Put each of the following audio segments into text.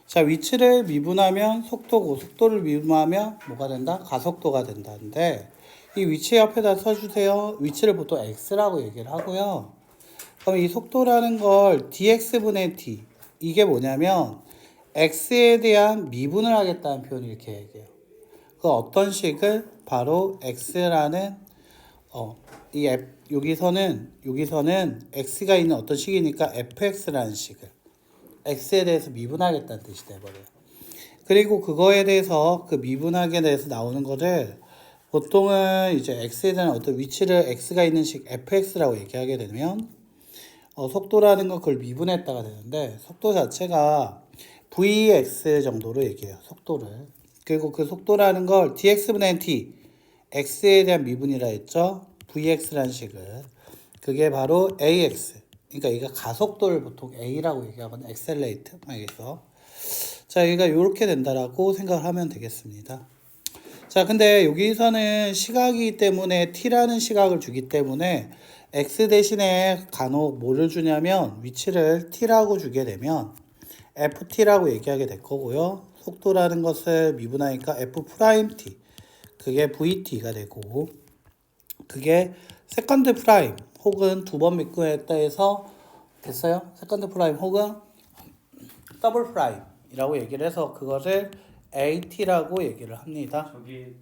자, 위치를 미분하면 속도고, 속도를 미분하면 뭐가 된다? 가속도가 된다는데, 이 위치 옆에다 써주세요. 위치를 보통 x라고 얘기를 하고요. 그럼 이 속도라는 걸 dx분의 t, 이게 뭐냐면 x에 대한 미분을 하겠다는 표현을 이렇게 얘기해요. 그 어떤 식을? 바로 x라는 여기서는 x가 있는 어떤 식이니까 fx라는 식을 x에 대해서 미분하겠다는 뜻이 돼버려요. 그리고 그거에 대해서 그 미분하게 대해서 나오는 거를 보통은 이제 x에 대한 어떤 위치를 x가 있는 식 fx라고 얘기하게 되면 속도라는 건 그걸 미분했다가 되는데 속도 자체가 vx 정도로 얘기해요. 속도를. 그리고 그 속도라는 걸 dx분의 t, x에 대한 미분이라 했죠. vx라는 식을. 그게 바로 ax. 그러니까 얘가 가속도를 보통 a라고 얘기하거나 accelerate. 알겠어? 자, 얘가 이렇게 된다라고 생각을 하면 되겠습니다. 자, 근데 여기서는 시각이기 때문에 t라는 시각을 주기 때문에 x 대신에 간혹 뭐를 주냐면 위치를 t라고 주게 되면 ft라고 얘기하게 될 거고요. 속도라는 것을 미분하니까 f't, 그게 vt가 되고, 그게 세컨드 프라임 혹은 두 번 미분했다 해서 됐어요? 세컨드 프라임 혹은 더블 프라임이라고 얘기를 해서 그것을 at라고 얘기를 합니다. 저기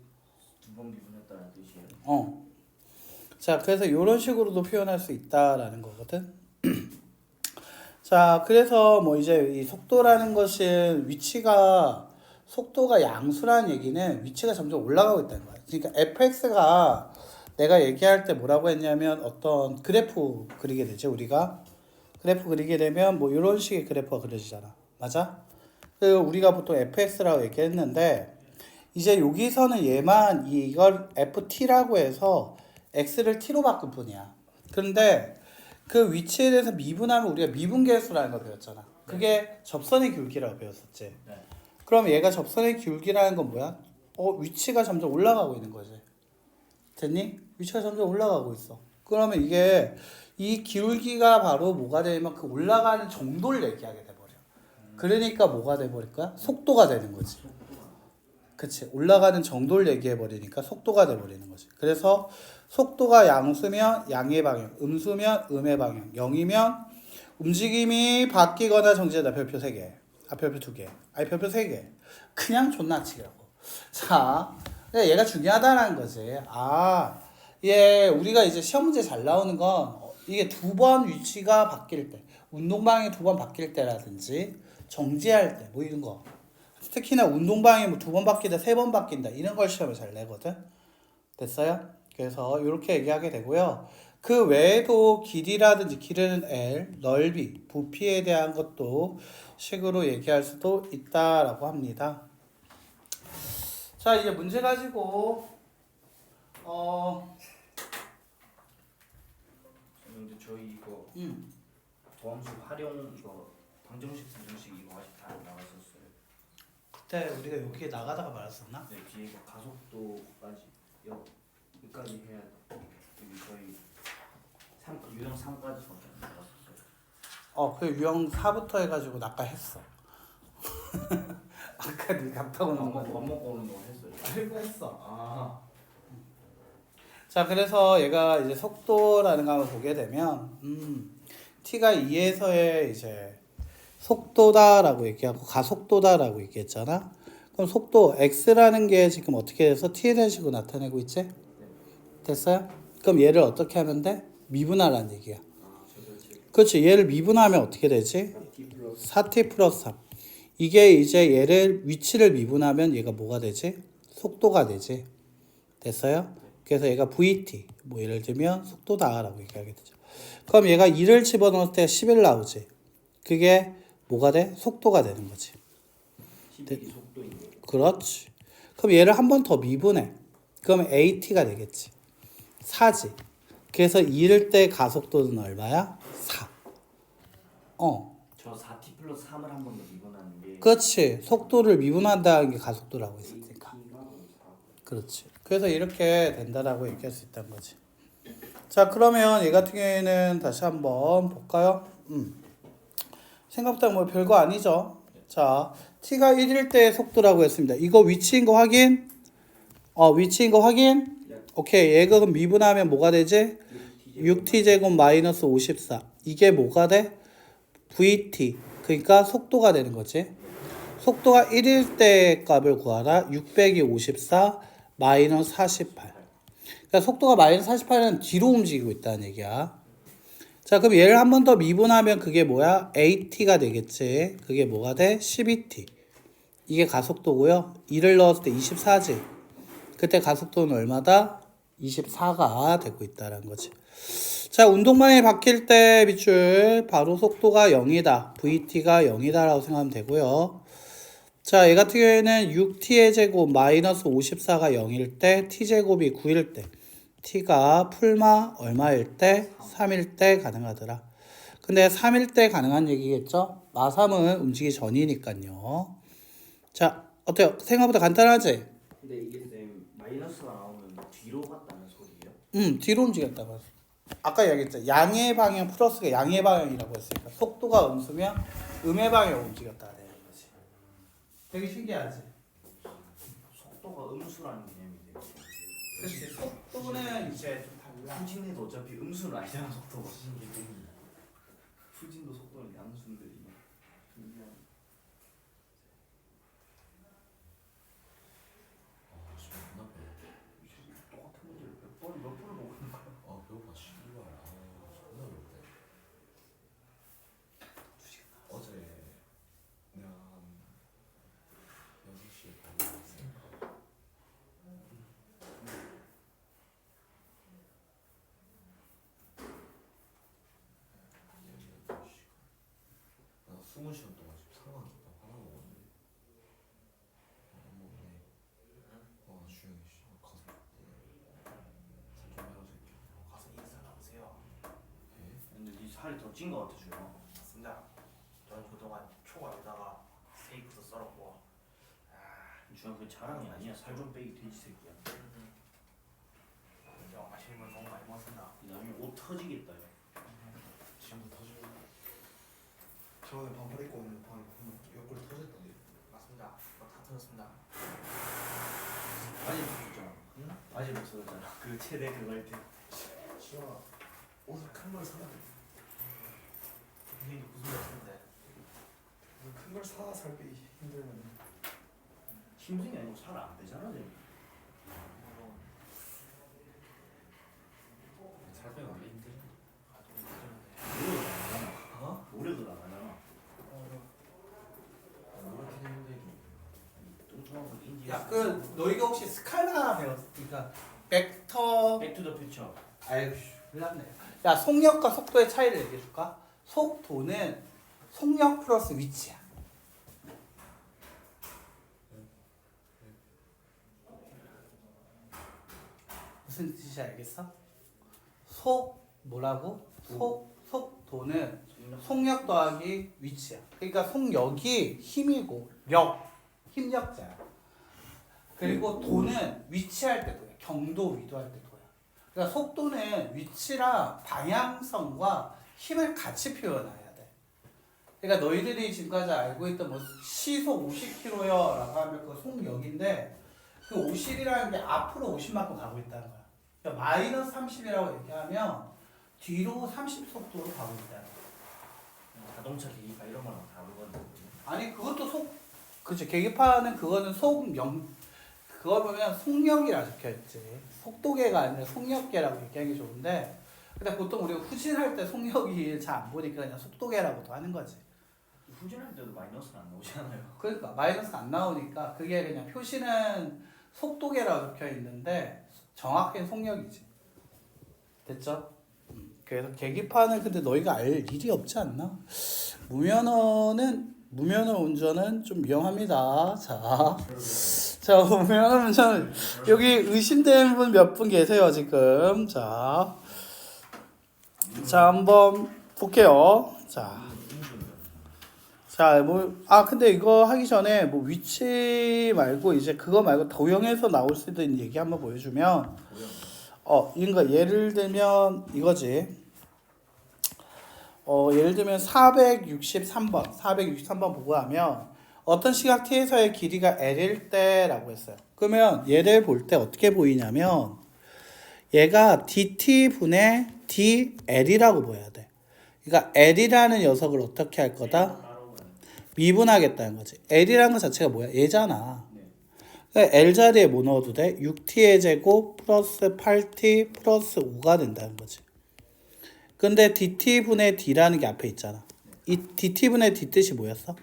두 번 미분했다는 뜻이에요. 자, 그래서 이런 식으로도 표현할 수 있다라는 거거든. 자, 그래서 뭐 이제 이 속도라는 것은 속도가 양수라는 얘기는 위치가 점점 올라가고 있다는 거야. 그러니까 fx가 내가 얘기할 때 뭐라고 했냐면 어떤 그래프 그리게 되죠, 우리가. 그래프 그리게 되면 뭐 이런 식의 그래프가 그려지잖아. 맞아? 그 우리가 보통 fx라고 얘기했는데 이제 여기서는 얘만 이걸 ft라고 해서 x를 t로 바꾼 뿐이야. 그런데 그 위치에 대해서 미분하면 우리가 미분계수라는 걸 배웠잖아. 그게 접선의 기울기라고 배웠었지. 네. 그럼 얘가 접선의 기울기라는 건 뭐야? 위치가 점점 올라가고 있는 거지. 됐니? 위치가 점점 올라가고 있어. 그러면 이게 이 기울기가 바로 뭐가 되면 그 올라가는 정도를 얘기하게 돼버려. 그러니까 뭐가 돼버릴까? 속도가 되는 거지. 그치. 올라가는 정도를 얘기해 버리니까 속도가 돼 버리는 거지. 그래서 속도가 양수면 양의 방향, 음수면 음의 방향, 0이면 움직임이 바뀌거나 정지하다. 별표 3개. 별표 2개. 별표 3개. 그냥 존나 치라고. 자, 얘가 중요하다는 거지. 우리가 이제 시험 문제 잘 나오는 건 이게 두 번 위치가 바뀔 때, 운동방향이 두 번 바뀔 때라든지 정지할 때, 뭐 이런 거. 특히나 운동방이 뭐 두 번 바뀐다, 세 번 바뀐다 이런 걸 시험에 잘 내거든. 됐어요? 그래서 이렇게 얘기하게 되고요. 그 외에도 길이라든지 길이는 L, 넓이, 부피에 대한 것도 식으로 얘기할 수도 있다라고 합니다. 자, 이제 문제 가지고 근데 저희 이거 도함수 활용 이거 방정식 부정식 이거 아직 다 안 나왔었어요. 그때 우리가 여기에 나가다가 말았었나? 네, 뒤에 이거 가속도까지 여기까지 해야 여기 저희 유형 3까지밖에 안 나왔었어요. 그 유형 4부터 해가지고 아까 했어. 아까 네가 갔다 오는 거. 밥 먹고 오는 동안 했어요. 알고 했어. 아, 자, 그래서 얘가 이제 속도라는 거 한번 보게 되면, t가 2에서의 이제 속도다라고 얘기하고 가속도다라고 얘기했잖아. 그럼 속도 x라는 게 지금 어떻게 해서 t에 대한 식으로 나타내고 있지? 됐어요? 그럼 얘를 어떻게 하면 돼? 미분하라는 얘기야. 그렇지. 얘를 미분하면 어떻게 되지? 4t 플러스 3. 이게 이제 얘를 위치를 미분하면 얘가 뭐가 되지? 속도가 되지. 됐어요? 그래서 얘가 vt, 뭐 예를 들면 속도다라고 얘기하게 되죠. 그럼 얘가 2를 집어넣을 때 11 나오지. 그게 뭐가 돼? 속도가 되는 거지. 11이 속도인데. 그렇지. 그럼 얘를 한 번 더 미분해. 그러면 at가 되겠지. 4지. 그래서 2를 때 가속도는 얼마야? 4. 저 4t 플러스 3을 한 번 더 미분하는 게 그렇지. 속도를 미분한다는 게 가속도라고 했으니까. 그렇지. 그래서 이렇게 된다라고 얘기할 수 있다는 거지. 자, 그러면 얘 같은 경우에는 다시 한번 볼까요? 생각보다 뭐 별거 아니죠. 자, t가 1일 때의 속도라고 했습니다. 이거 위치인 거 확인? 위치인 거 확인? 오케이. 얘가 그럼 미분하면 뭐가 되지? 6t제곱 마이너스 54. 이게 뭐가 돼? vt. 그러니까 속도가 되는 거지. 속도가 1일 때 값을 구하라. 6 빼기 54 마이너스 48. 그러니까 속도가 마이너스 48은 뒤로 움직이고 있다는 얘기야. 자, 그럼 얘를 한 번 더 미분하면 그게 뭐야? AT가 되겠지. 그게 뭐가 돼? 12T. 이게 가속도고요. 2를 넣었을 때 24지. 그때 가속도는 얼마다? 24가 되고 있다는 거지. 자, 운동방향이 바뀔 때 밑줄 바로 속도가 0이다. VT가 0이다 라고 생각하면 되고요. 자, 얘 같은 경우에는 6t의 제곱 마이너스 54가 0일 때 t제곱이 9일 때 t가 풀마 얼마일 때? 3일 때 가능하더라. 근데 3일 때 가능한 얘기겠죠? 마3은 움직이기 전이니까요. 자, 어때요? 생각보다 간단하지? 근데 이게 쌤 마이너스가 나오면 뒤로 갔다는 소리예요? 뒤로 움직였다고 했어. 아까 이야기했죠. 양의 방향 플러스가 양의 방향이라고 했으니까 속도가 음수면 음의 방향으로 움직였다 되는 거지. 되게 신기하지? 속도가 음수라는 개념이 돼요. 그렇지. 속도는 이제 좀 달라. 후진해도 어차피 음수는 아니잖아 속도가. 후진도 속도는 양수인데 이게 신기하네. 똑같은 문제를 몇 번을 보고 있는 거야. 배고파 씨발. 존나 배고파. 어제 내가 한 6시에 가고 왔으니까 나 20시간 동안 지금 상황 김밥 하나 먹었는데 안 먹네. 주영이 씨 가서 살좀 해라 새끼. 가서 인사 나오세요. 예? 근데 네 살이 더 찐 거 같아 주영. 맞습니다. 저는 그동안 초밥에다가 스테이크도 썰었고 주영 그 자랑이 아니야. 살 좀 빼기 돼지 새끼야. 이제 맛있는 걸 너무 많이 먹었습니다. 나중에 옷 터지겠다. 야. 지금도 터지고 저는 반팔 입고 오는 방 옆구리 터졌던데. 맞습니다. 다 터졌습니다. 바지 벗었잖아. 응? 바지 벗었잖아. 그 최대 그거 할 때. 시원아 옷을 큰 걸 사야 돼. 선생님도 무슨 일 하시는데? 큰걸 사 살 빼기 힘들면 힘든게 아니고 살 안 빼잖아. 쟤. 살 빼면 원래 힘들어. 노력을 안 하잖아. 노력을 안 하잖아. 노력해야 힘들지. 뚱뚱한 거 인지. 야, 그 너희가 혹시 스칼라 배웠어? 그러니까 벡터. 백투더 퓨처. 아이고, 몰랐네. 야, 속력과 속도의 차이를 얘기해 줄까? 속도는 속력 플러스 위치야. 무슨 뜻인지 알겠어? 뭐라고? 속도는 속력 더하기 위치야. 그러니까 속력이 힘이고 힘력자야. 그리고 도는 위치할 때 도야. 경도, 위도할 때 도야. 그러니까 속도는 위치랑 방향성과 힘을 같이 표현해야 돼. 그러니까 너희들이 지금까지 알고 있던 뭐 시속 50km여라고 하면 그 속력인데 그 50이라는 게 앞으로 50만큼 가고 있다는 거야. 그러니까 마이너스 30이라고 얘기하면 뒤로 30 속도로 가고 있다는 거야. 자동차 계기파 이런 거랑 다르거든. 아니 그것도 그치. 계기판은 그거는 그걸 보면 속력이라 적혀있지. 속도계가 아니라 속력계라고 얘기하기 좋은데 근데 보통 우리가 후진할 때 속력이 잘 안 보니까 그냥 속도계라고도 하는 거지. 후진할 때도 마이너스는 안 나오잖아요. 그러니까 마이너스가 안 나오니까 그게 그냥 표시는 속도계라고 적혀있는데 정확히는 속력이지. 됐죠? 그래서 계기판은 근데 너희가 알 일이 없지 않나? 무면허 운전은 좀 위험합니다. 자, 무면허 운전 여기 의심되는 분 몇 분 계세요 지금. 자, 한번 볼게요. 근데 이거 하기 전에 뭐 위치 말고 이제 그거 말고 도형에서 나올 수 있는 얘기 한번 보여주면, 이거 예를 들면 이거지. 예를 들면 463번 보고 하면 어떤 시각 t에서의 길이가 l일 때라고 했어요. 그러면 얘를 볼 때 어떻게 보이냐면 얘가 dt분의 dl이라고 보여야 돼. 그러니까 l이라는 녀석을 어떻게 할 거다? 미분하겠다는 거지. l이라는 것 자체가 뭐야? 얘잖아. 그러니까 L 자리에 뭐 넣어도 돼? 6t의 제곱 플러스 8t 플러스 5가 된다는 거지. 근데 dt분의 d라는 게 앞에 있잖아. 이 dt분의 d 뜻이 뭐였어?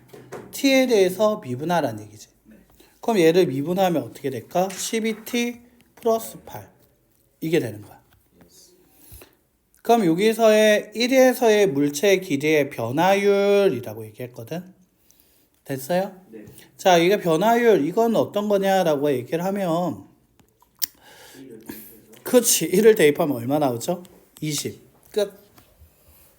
t에 대해서 미분하라는 얘기지. 그럼 얘를 미분하면 어떻게 될까? 12t 플러스 8 이게 되는 거야. 그럼 여기서의 1에서의 물체의 길이의 변화율이라고 얘기했거든. 됐어요? 네. 자, 이게 변화율 이건 어떤 거냐라고 얘기를 하면 그렇지. 1을 대입하면 얼마 나오죠? 20. 끝.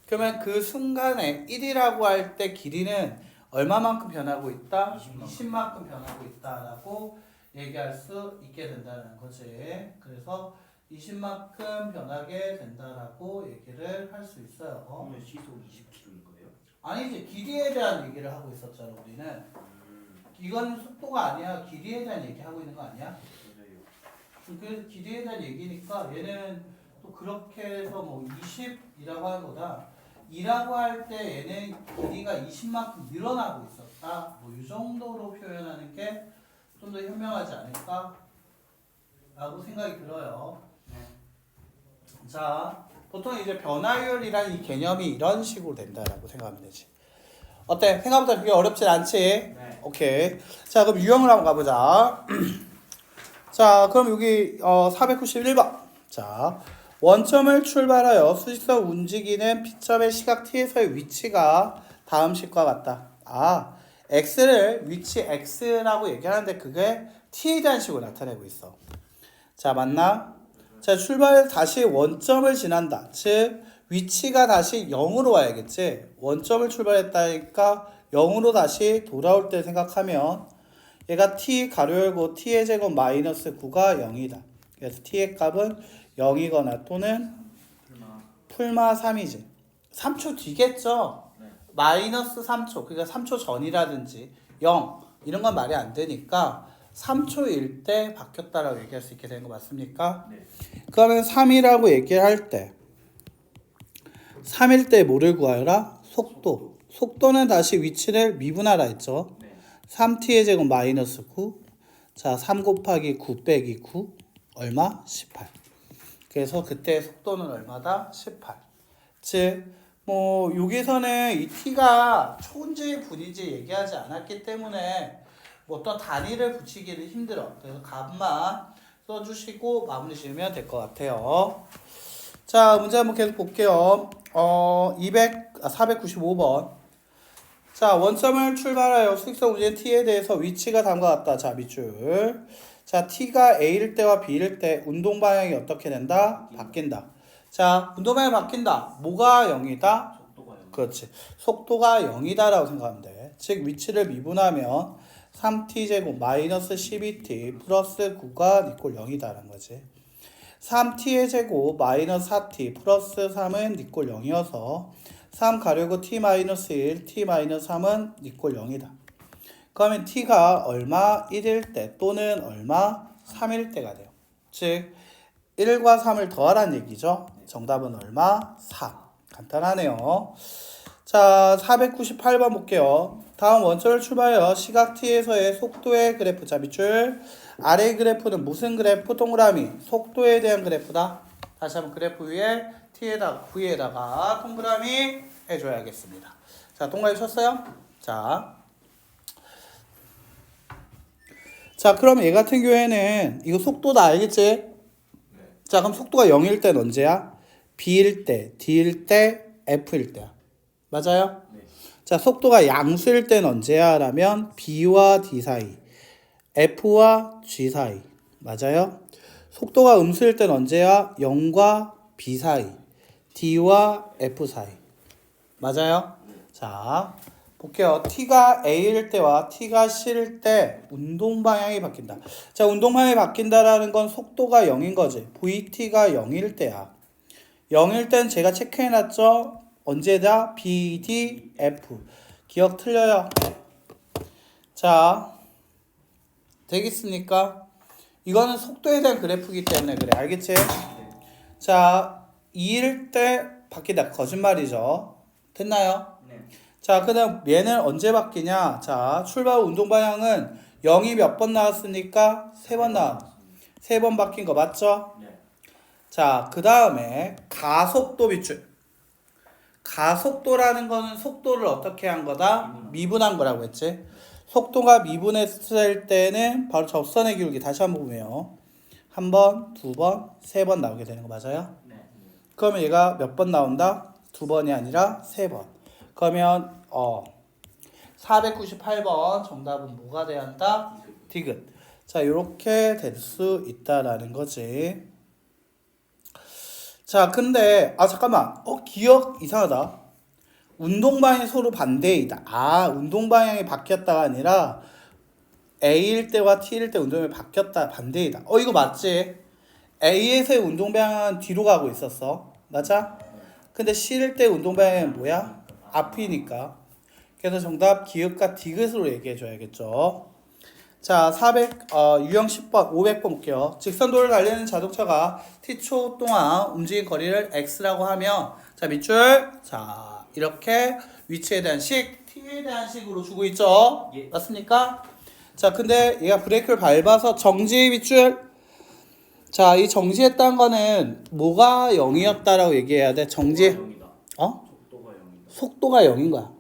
그러면 그 순간에 1이라고 할 때 길이는 얼마만큼 변하고 있다? 20만큼 변하고 있다라고 얘기할 수 있게 된다는 거지. 그래서 20만큼 변하게 된다라고 얘기를 할 수 있어요. 그러면 시속 20km인 거예요? 아니지. 길이에 대한 얘기를 하고 있었잖아 우리는. 이건 속도가 아니야. 길이에 대한 얘기하고 있는 거 아니야? 그래서 길이에 대한 얘기니까 얘는 또 그렇게 해서 뭐 20이라고 하는 거다. 2라고 할 때 얘는 길이가 20만큼 늘어나고 있었다. 뭐 이 정도로 표현하는 게 좀 더 현명하지 않을까? 라고 생각이 들어요. 자, 보통 이제 변화율이라는 이 개념이 이런 식으로 된다라고 생각하면 되지. 어때? 생각보다 그게 어렵진 않지? 네. 오케이. 자, 그럼 유형을 한번 가보자. 자, 그럼 여기 491번. 자, 원점을 출발하여 수직선 움직이는 P점의 시각 T에서의 위치가 다음 식과 같다. 아, X를 위치 X라고 얘기하는데 그게 T에 대한 식으로 나타내고 있어. 자, 맞나? 자, 출발해서 다시 원점을 지난다. 즉, 위치가 다시 0으로 와야겠지. 원점을 출발했다니까 0으로 다시 돌아올 때 생각하면 얘가 t 가로 열고 t의 제곱 마이너스 9가 0이다. 그래서 t의 값은 0이거나 또는 풀마 3이지. 3초 뒤겠죠. 마이너스 3초. 그러니까 3초 전이라든지 0 이런 건 말이 안 되니까 3초일 때 바뀌었다라고 얘기할 수 있게 되는 거 맞습니까? 네. 그러면 3이라고 얘기할 때 3일 때 뭐를 구하라? 속도. 속도는 다시 위치를 미분하라 했죠. 네. 3t의 제곱 마이너스 9. 자, 3 곱하기 9 빼기 9. 얼마? 18. 그래서 그때 속도는 얼마다? 18. 즉, 뭐 여기서는 이 t가 초인지 분인지 얘기하지 않았기 때문에 뭐 어떤 단위를 붙이기는 힘들어. 그래서 값만 써주시고 마무리 지으면 될 것 같아요. 자, 문제 한번 계속 볼게요. 495번. 자, 원점을 출발하여 수직선 움직이는 t에 대해서 위치가 다음과 같다. 자, 밑줄. 자, t가 a일 때와 b일 때 운동 방향이 어떻게 된다? 바뀐다. 자, 운동 방향이 바뀐다. 뭐가 0이다? 속도가 0. 그렇지. 속도가 0이다라고 생각하면 돼. 즉, 위치를 미분하면 3t제곱 마이너스 12t 플러스 9가 이꼴 0이다라는 거지. 3t의 제곱 마이너스 4t 플러스 3은 이꼴 0이어서 3 가려고 t 마이너스 1, t 마이너스 3은 이꼴 0이다. 그러면 t가 얼마? 1일 때 또는 얼마? 3일 때가 돼요. 즉 1과 3을 더하라는 얘기죠. 정답은 얼마? 4. 간단하네요. 자, 498번 볼게요. 다음 원점을 출발하여 시각 t에서의 속도의 그래프. 자, 밑줄. 아래 그래프는 무슨 그래프? 동그라미. 속도에 대한 그래프다. 다시 한번 그래프 위에 t에다가 v에다가 동그라미 해줘야겠습니다. 자, 동그라미 쳤어요? 자, 그럼 얘 같은 경우에는 이거 속도다 알겠지? 자, 그럼 속도가 0일 땐 언제야? b일 때, d일 때, f일 때야. 맞아요? 네. 자, 속도가 양수일 땐 언제야? 라면 b와 d 사이, f와 g 사이. 맞아요? 속도가 음수일 땐 언제야? 0과 b 사이, d와 f 사이. 맞아요? 자, 볼게요. t가 a일 때와 t가 c일 때 운동 방향이 바뀐다. 자, 운동 방향이 바뀐다라는 건 속도가 0인 거지. vt가 0일 때야. 0일 땐 제가 체크해놨죠? 언제다? B, D, F. 기억 틀려요. 자, 되겠습니까? 이거는 속도에 대한 그래프이기 때문에 그래. 알겠지? 자, 2일 때 바뀌다. 거짓말이죠. 됐나요? 네. 자, 그 다음 얘는 언제 바뀌냐? 자, 출발 운동 방향은 0이 몇 번 나왔습니까? 3번 나왔. 3번 바뀐 거 맞죠? 네. 자, 그 다음에 가속도 비출. 가속도라는 거는 속도를 어떻게 한 거다? 미분한 거라고 했지. 속도가 미분했을 때는 바로 접선의 기울기 다시 한번 보면요. 한 번, 두 번, 세 번 나오게 되는 거 맞아요? 네. 그러면 얘가 몇 번 나온다? 두 번이 아니라 세 번. 그러면 498번 정답은 뭐가 돼야 한다? 디귿. 자, 이렇게 될 수 있다라는 거지. 자, 근데 잠깐만. 기억 이상하다. 운동 방향이 서로 반대이다. 운동 방향이 바뀌었다가 아니라 A일 때와 T일 때 운동 방향이 바뀌었다 반대이다. 이거 맞지? A에서의 운동 방향은 뒤로 가고 있었어. 맞아? 근데 C일 때 운동 방향은 뭐야? 앞이니까. 그래서 정답 기역과 디귿으로 얘기해 줘야겠죠. 자, 유형 10번, 500번 볼게요. 직선도를 달리는 자동차가 t초 동안 움직인 거리를 x라고 하면 자, 밑줄. 자, 이렇게 위치에 대한 식, t에 대한 식으로 주고 있죠. 예. 맞습니까? 자, 근데 얘가 브레이크를 밟아서 정지 밑줄. 자, 이 정지했다는 거는 뭐가 0이었다라고 얘기해야 돼? 정지. 속도가 0이다. 속도가 0인 거야.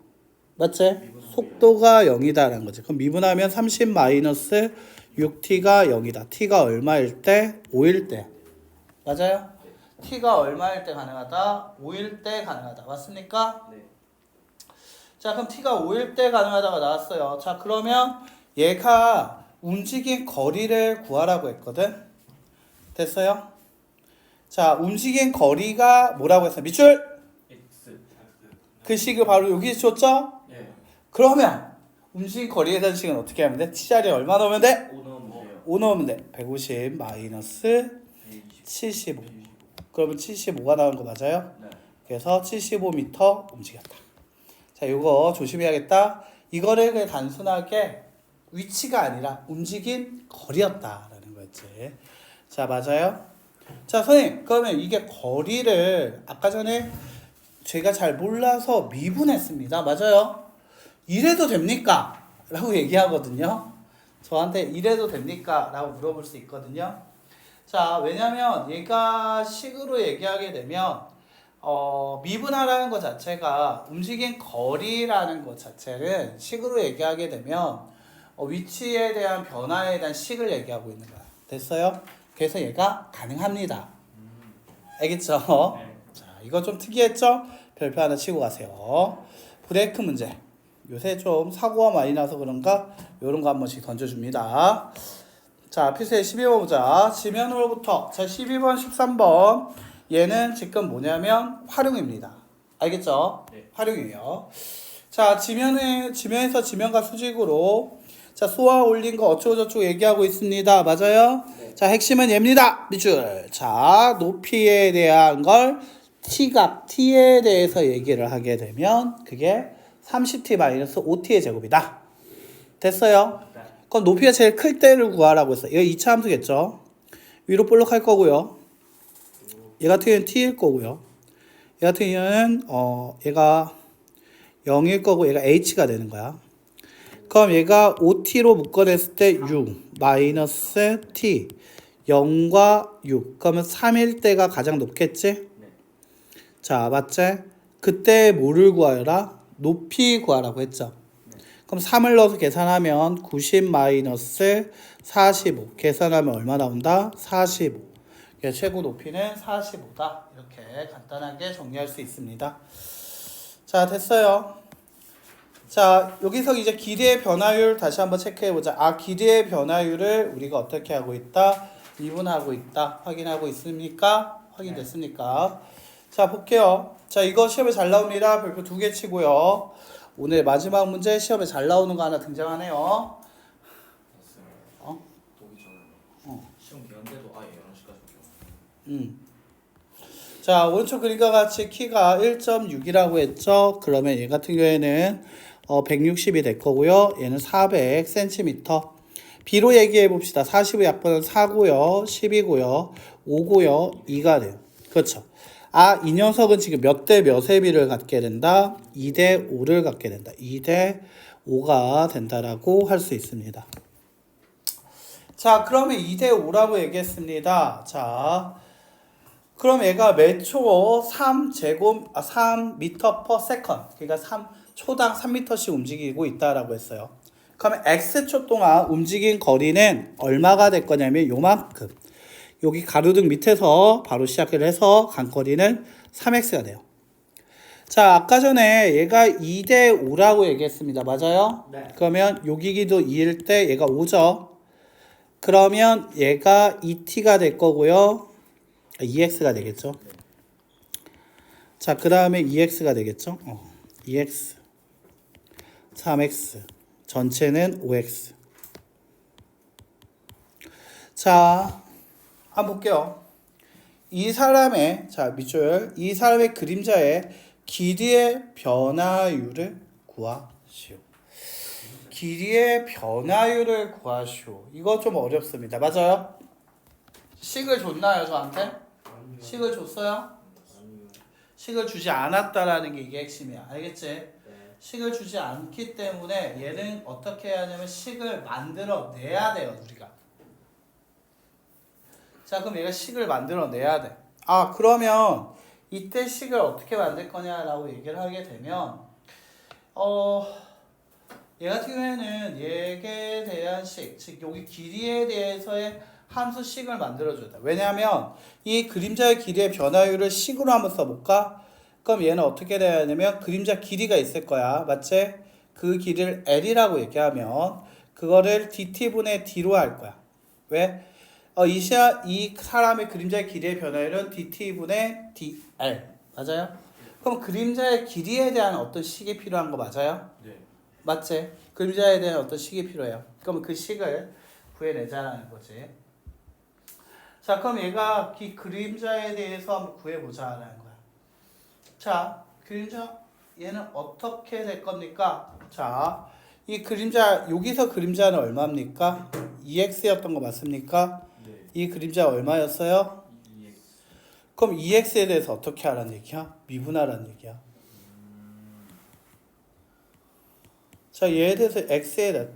맞지? 속도가 0이다라는 거지. 그럼 미분하면 30 마이너스 6t가 0이다. t가 얼마일 때? 5일 때. 맞아요? t가 얼마일 때 가능하다? 5일 때 가능하다. 맞습니까? 네. 자, 그럼 t가 5일 때 가능하다가 나왔어요. 자, 그러면 얘가 움직인 거리를 구하라고 했거든. 됐어요? 자, 움직인 거리가 뭐라고 했어요? 밑줄! X. 그 식을 바로 여기 줬죠? 네. 그러면 움직인 거리에 대한 식은 어떻게 하면 돼? t자리에 얼마 넣으면 돼? 5 넣으면 돼요. 5 넣으면 돼. 150 마이너스 75. 그러면 75가 나온 거 맞아요? 네. 그래서 75m 움직였다. 자, 이거 조심해야겠다. 이거를 그냥 단순하게 위치가 아니라 움직인 거리였다라는 거였지. 자, 맞아요? 자, 선생님, 그러면 이게 거리를 아까 전에 제가 잘 몰라서 미분했습니다. 맞아요? 이래도 됩니까? 라고 얘기하거든요. 저한테 이래도 됩니까? 라고 물어볼 수 있거든요. 자, 왜냐면 얘가 식으로 얘기하게 되면 미분하라는 것 자체가 움직인 거리라는 것 자체를 식으로 얘기하게 되면 위치에 대한 변화에 대한 식을 얘기하고 있는 거야. 됐어요? 그래서 얘가 가능합니다. 알겠죠? 네. 자, 이거 좀 특이했죠? 별표 하나 치고 가세요. 브레이크 문제. 요새 좀 사고가 많이 나서 그런가 요런 거 한 번씩 던져줍니다. 자, 필수의 12번 보자. 지면으로부터. 자, 12번, 13번. 얘는 지금 뭐냐면 활용입니다. 알겠죠? 네. 활용이에요. 자, 지면에서 지면과 수직으로 자, 쏘아 올린 거 어쩌고저쩌고 얘기하고 있습니다. 맞아요? 네. 자, 핵심은 얘입니다. 밑줄. 자, 높이에 대한 걸 t값, t에 대해서 얘기를 하게 되면 그게 30t-5t의 제곱이다. 됐어요? 네. 그럼 높이가 제일 클 때를 구하라고 했어. 이거 2차 함수겠죠? 위로 볼록 할 거고요. 얘 같은 경우는 t일 거고요. 얘 같은 경우는 얘가 0일 거고 얘가 h가 되는 거야. 그럼 얘가 5t로 묶어냈을 때 6 마이너스 t 0과 6 그러면 3일 때가 가장 높겠지? 네. 자, 맞지? 그때 뭐를 구하여라? 높이 구하라고 했죠. 그럼 3을 넣어서 계산하면 90 마이너스 45 계산하면 얼마 나온다? 45. 최고 높이는 45다. 이렇게 간단하게 정리할 수 있습니다. 자, 됐어요. 자, 여기서 이제 길이의 변화율 다시 한번 체크해보자. 길이의 변화율을 우리가 어떻게 하고 있다? 미분하고 있다. 확인하고 있습니까? 확인됐습니까? 자, 볼게요. 자, 이거 시험에 잘 나옵니다. 별표 2개 치고요. 오늘 마지막 문제 시험에 잘 나오는 거 하나 등장하네요. 보기 전에 어. 시험 기간대도 아예 11시까지 오죠. 자, 오른쪽 그림과 같이 키가 1.6이라고 했죠. 그러면 얘 같은 경우에는 160이 될 거고요. 얘는 400cm. B로 얘기해 봅시다. 45 약분은 4고요. 10이고요. 5고요. 2가 돼요. 그렇죠. 아, 이 녀석은 지금 몇 대 몇의 비를 갖게 된다? 2대 5를 갖게 된다. 2대 5가 된다라고 할 수 있습니다. 자, 그러면 2대 5라고 얘기했습니다. 자, 그럼 얘가 매초 3m/s. 그러니까 초당 3m씩 움직이고 있다라고 했어요. 그러면 x초 동안 움직인 거리는 얼마가 될 거냐면 요만큼. 여기 가로등 밑에서 바로 시작을 해서 간 거리는 3x가 돼요. 자, 아까 전에 얘가 2대 5라고 얘기했습니다. 맞아요? 네. 그러면 여기기도 2일 때 얘가 5죠. 그러면 얘가 2t가 될 거고요. 2x가 되겠죠. 자, 그 다음에 2x가 되겠죠. 2x, 3x, 전체는 5x. 자, 한번 볼게요. 이 사람의, 자, 밑줄, 이 사람의 그림자의 길이의 변화율을 구하시오. 길이의 변화율을 구하시오. 이거 좀 어렵습니다. 맞아요? 식을 줬나요, 저한테? 식을 줬어요? 식을 주지 않았다라는 게 이게 핵심이야. 알겠지? 식을 주지 않기 때문에 얘는 어떻게 해야 하냐면 식을 만들어내야 돼요, 우리가. 자, 그럼 얘가 식을 만들어내야 돼. 아, 그러면 이때 식을 어떻게 만들 거냐라고 얘기를 하게 되면 얘 같은 경우에는 얘에 대한 식, 즉 여기 길이에 대해서의 함수 식을 만들어준다. 왜냐하면 이 그림자의 길이의 변화율을 식으로 한번 써볼까? 그럼 얘는 어떻게 돼야 하냐면 그림자 길이가 있을 거야. 맞지? 그 길이를 L이라고 얘기하면 그거를 dt분의 d로 할 거야. 왜? 이 사람의 그림자의 길이의 변화율은 dt분의 dl. 맞아요? 그럼 그림자의 길이에 대한 어떤 식이 필요한 거 맞아요? 네. 맞지? 그림자에 대한 어떤 식이 필요해요. 그럼 그 식을 구해내자라는 거지. 자, 그럼 얘가 이 그림자에 대해서 한번 구해보자라는 거야. 자, 그림자 얘는 어떻게 될 겁니까? 자, 이 그림자 여기서 그림자는 얼마입니까? 2x였던 거 맞습니까? 네. 이 그림자 얼마였어요? 2x. 그럼 2x에 대해서 어떻게 하라는 얘기야? 미분하라는 얘기야. 자, 얘에 대해서 x에다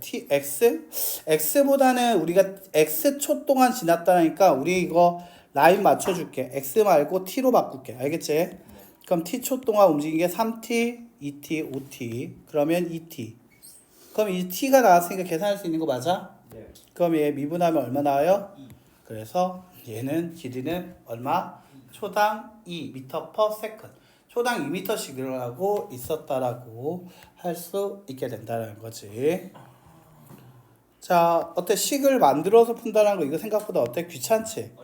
x보다는 우리가 x초 동안 지났다니까 우리 이거 라인 맞춰줄게. x 말고 t로 바꿀게. 알겠지? 그럼 t초 동안 움직인 게 3t, 2t, 5t. 그러면 2t. 그럼 이 t가 나왔으니까 계산할 수 있는 거 맞아? 네. 그럼 얘 미분하면 얼마 나와요? 2. 그래서 얘는 길이는 얼마? 초당 2m/s. 초당 2m씩 늘어나고 있었다라고 할 수 있게 된다는 거지. 자, 어때? 식을 만들어서 푼다는 거 이거 생각보다 어때? 귀찮지?